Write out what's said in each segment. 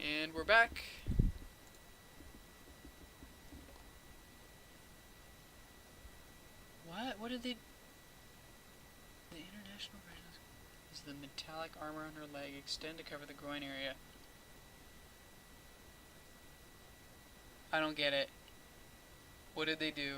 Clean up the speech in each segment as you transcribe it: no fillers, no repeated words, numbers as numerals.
And we're back. What? What did they... The international version is the metallic armor on her leg. Extend to cover the groin area. I don't get it. What did they do?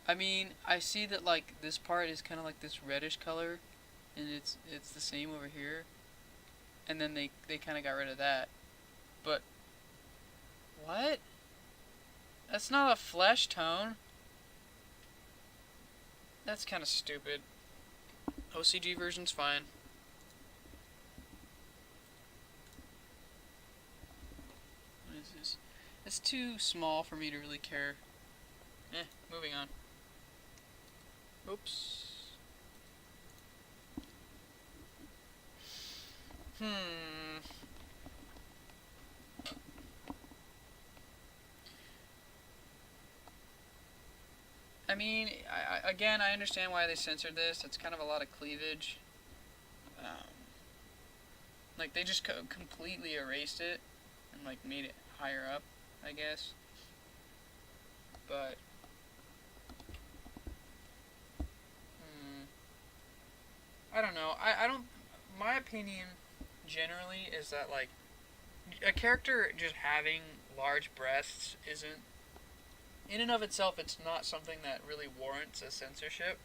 I mean, I see that, like, this part is kind of like this reddish color. And it's the same over here. And then they kind of got rid of that. But... What? That's not a flesh tone. That's kind of stupid. OCG version's fine. What is this? It's too small for me to really care. Moving on. Oops. I mean, again, I understand why they censored this. It's kind of a lot of cleavage. Like, they just completely erased it and, like, made it higher up, I guess. But... I don't know. I don't... My opinion, generally, is that, like, a character just having large breasts isn't... In and of itself, it's not something that really warrants a censorship,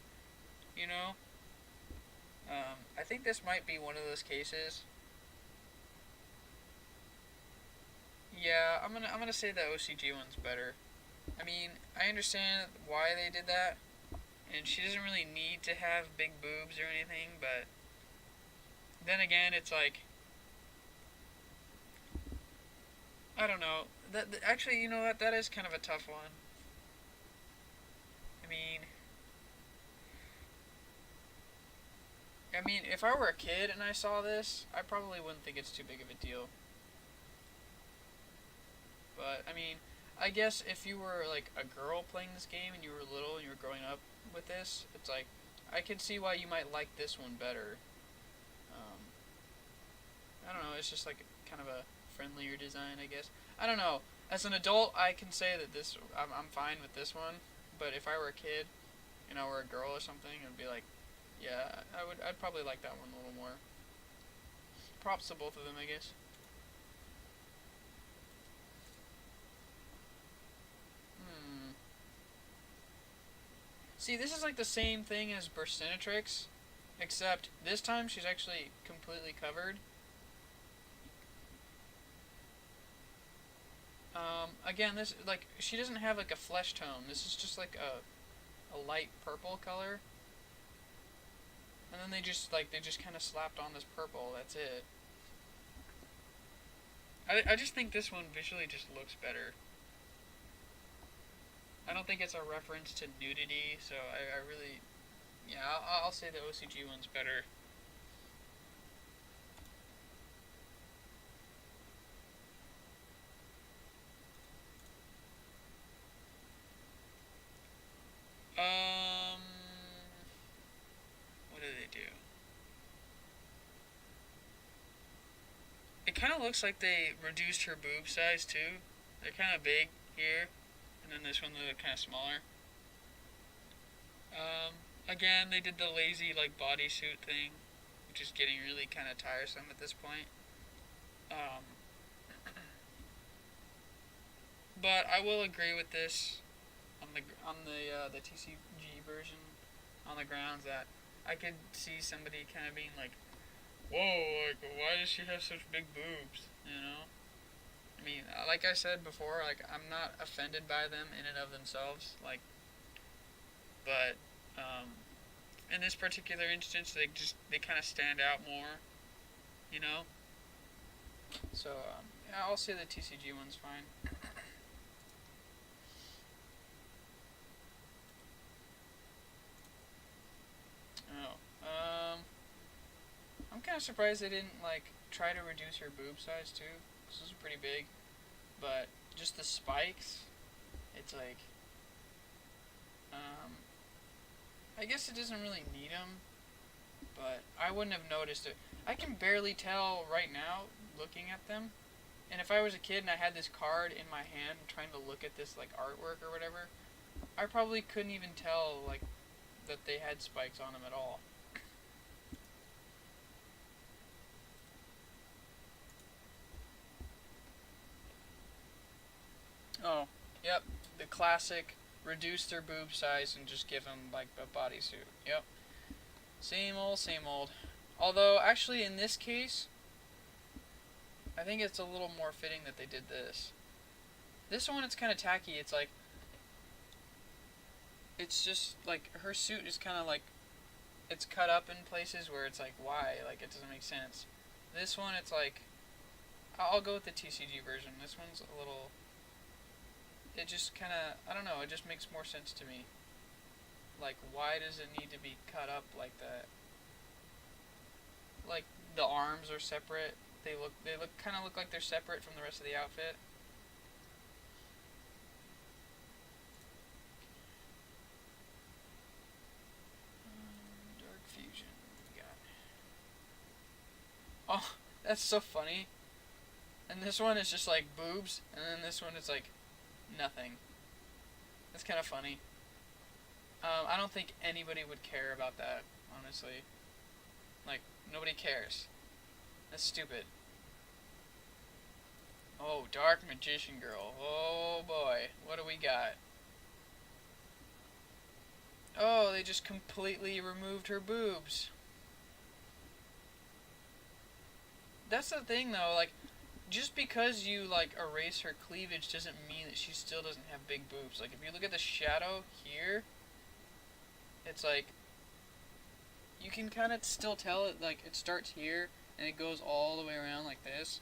you know? I think this might be one of those cases. Yeah, I'm gonna say the OCG one's better. I mean, I understand why they did that, and she doesn't really need to have big boobs or anything, but then again, it's like, I don't know. Actually, you know what? That is kind of a tough one. I mean, if I were a kid and I saw this, I probably wouldn't think it's too big of a deal. But, I mean, I guess if you were, like, a girl playing this game and you were little and you were growing up with this, it's like, I can see why you might like this one better. I don't know, it's just, like, kind of a friendlier design, I guess. I don't know. As an adult, I can say that I'm fine with this one. But if I were a kid and I were a girl or something, it would be like, yeah, I'd probably like that one a little more. Props to both of them, I guess. See, this is like the same thing as Burstinatrix, except this time she's actually completely covered. Again, this, like, she doesn't have, like, a flesh tone. This is just, like, a light purple color. And then they just kind of slapped on this purple. That's it. I just think this one visually just looks better. I don't think it's a reference to nudity, so I really... Yeah, I'll say the OCG one's better. What do they do? It kind of looks like they reduced her boob size, too. They're kind of big here, and then this one they're kind of smaller. Again, they did the lazy, like, bodysuit thing, which is getting really kind of tiresome at this point. But I will agree with this on the TCG version, on the grounds that I could see somebody kind of being like, whoa, like, why does she have such big boobs, you know? I mean, like I said before, like, I'm not offended by them in and of themselves, like, but, in this particular instance, they kind of stand out more, you know? So, yeah, I'll say the TCG one's fine. I'm kind of surprised they didn't, like, try to reduce her boob size, too, because those are pretty big, but just the spikes, it's like, I guess it doesn't really need them, but I wouldn't have noticed it. I can barely tell right now looking at them. And if I was a kid and I had this card in my hand trying to look at this like artwork or whatever, I probably couldn't even tell like that they had spikes on them at all. Oh, yep, the classic reduce their boob size and just give them like a bodysuit. Yep. Same old, same old. Although, actually, in this case, I think it's a little more fitting that they did this. This one, it's kind of tacky. It's like, it's just like her suit is kind of like, it's cut up in places where it's like, why? Like, it doesn't make sense. This one, it's like, I'll go with the TCG version. This one's a little, it just kind of, I don't know, it just makes more sense to me. Like, why does it need to be cut up like that? Like, the arms are separate. They kind of look like they're separate from the rest of the outfit. Dark Fusion. Got. Oh, that's so funny. And this one is just like boobs, and then this one is like nothing. That's kind of funny. I don't think anybody would care about that, honestly. Like, nobody cares. That's stupid. Oh, Dark Magician Girl. Oh boy, what do we got? Oh, they just completely removed her boobs. That's the thing though, like, just because you, like, erase her cleavage doesn't mean that she still doesn't have big boobs. Like, if you look at the shadow here, it's like, you can kind of still tell it, like, it starts here, and it goes all the way around like this.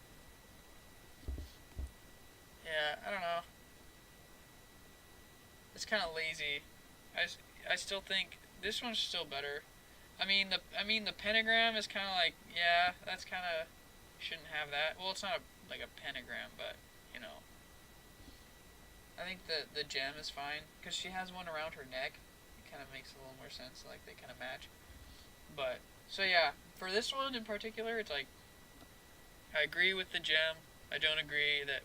Yeah, I don't know. It's kind of lazy. I still think this one's still better. I mean the pentagram is kind of like, yeah, that's kind of, shouldn't have that. Well, it's not like a pentagram, but you know, I think the gem is fine because she has one around her neck. It kind of makes a little more sense, like they kind of match. But so yeah, for this one in particular, it's like I agree with the gem. I don't agree that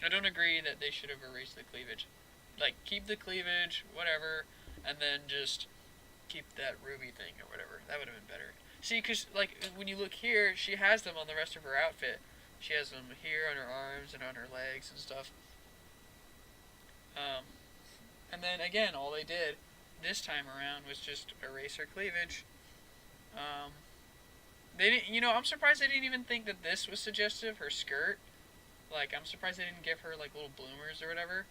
I don't agree that they should have erased the cleavage. Like, keep the cleavage, whatever, and then just keep that ruby thing or whatever. That would have been better. See, because, like, when you look here, she has them on the rest of her outfit. She has them here on her arms and on her legs and stuff. Um, and then, again, all they did this time around was just erase her cleavage. Um, they didn't, I'm surprised they didn't even think that this was suggestive, her skirt. Like, I'm surprised they didn't give her, like, little bloomers or whatever.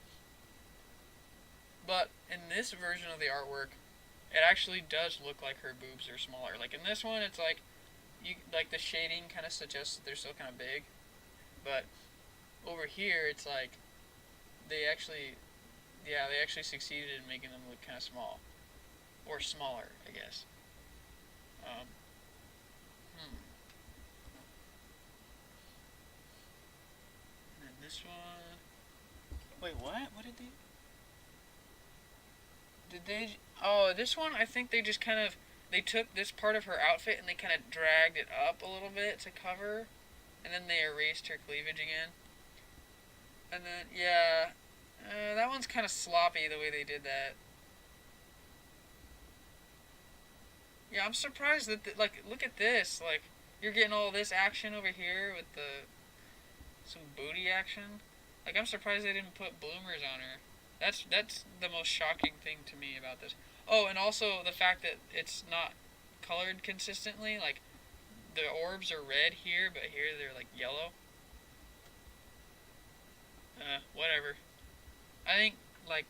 But in this version of the artwork, it actually does look like her boobs are smaller. Like in this one, it's like the shading kind of suggests that they're still kind of big, but over here, it's like they actually, yeah, they actually succeeded in making them look kind of small, or smaller, I guess. Um, hmm. And then this one. Wait, what? What did they? Did they? Oh, this one. I think they just kind of they took this part of her outfit and they kind of dragged it up a little bit to cover, and then they erased her cleavage again. And then yeah, that one's kind of sloppy the way they did that. Yeah, I'm surprised that like look at this. Like you're getting all this action over here with the some booty action. Like I'm surprised they didn't put bloomers on her. That's the most shocking thing to me about this. Oh, and also the fact that it's not colored consistently. Like the orbs are red here, but here they're like yellow. Whatever. I think like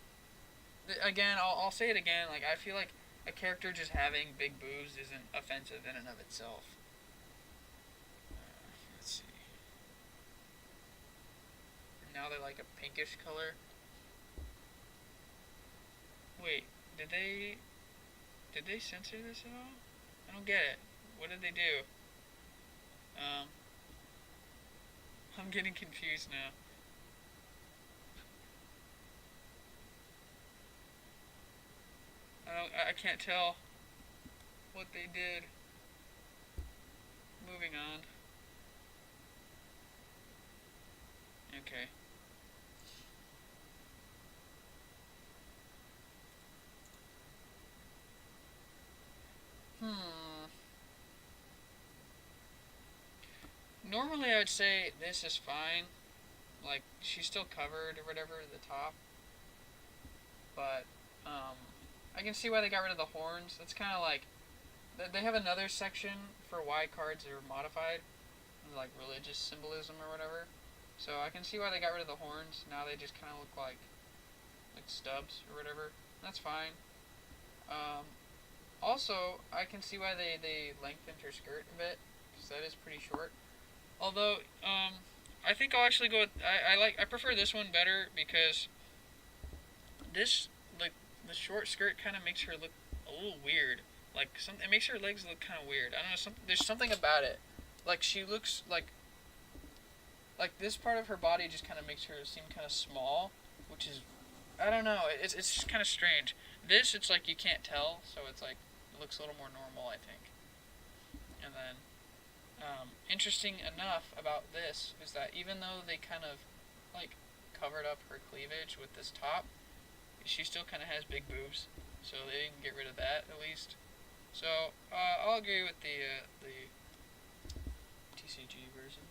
again, I'll say it again. Like I feel like a character just having big boobs isn't offensive in and of itself. Let's see. Now they're like a pinkish color. Wait, did they censor this at all? I don't get it. What did they do? Um, I'm getting confused now. I can't tell. what they did. Moving on. Okay. Hmm. Normally I would say this is fine. Like, she's still covered or whatever, the top. But, I can see why they got rid of the horns. That's kind of like, they have another section for why cards are modified. Like religious symbolism or whatever. So I can see why they got rid of the horns. Now they just kind of look like stubs or whatever. That's fine. Um, Also, I can see why they lengthened her skirt a bit, because that is pretty short. Although, I think I'll actually go with, I prefer this one better because this, like, the short skirt kind of makes her look a little weird. Like, it makes her legs look kind of weird. I don't know, there's something about it. Like, she looks like this part of her body just kind of makes her seem kind of small, which is, I don't know, it's just kind of strange. This, it's like you can't tell, so it's like, it looks a little more normal, I think. And then, interesting enough about this is that even though they kind of, like, covered up her cleavage with this top, she still kind of has big boobs, so they didn't get rid of that, at least. So, I'll agree with the TCG version.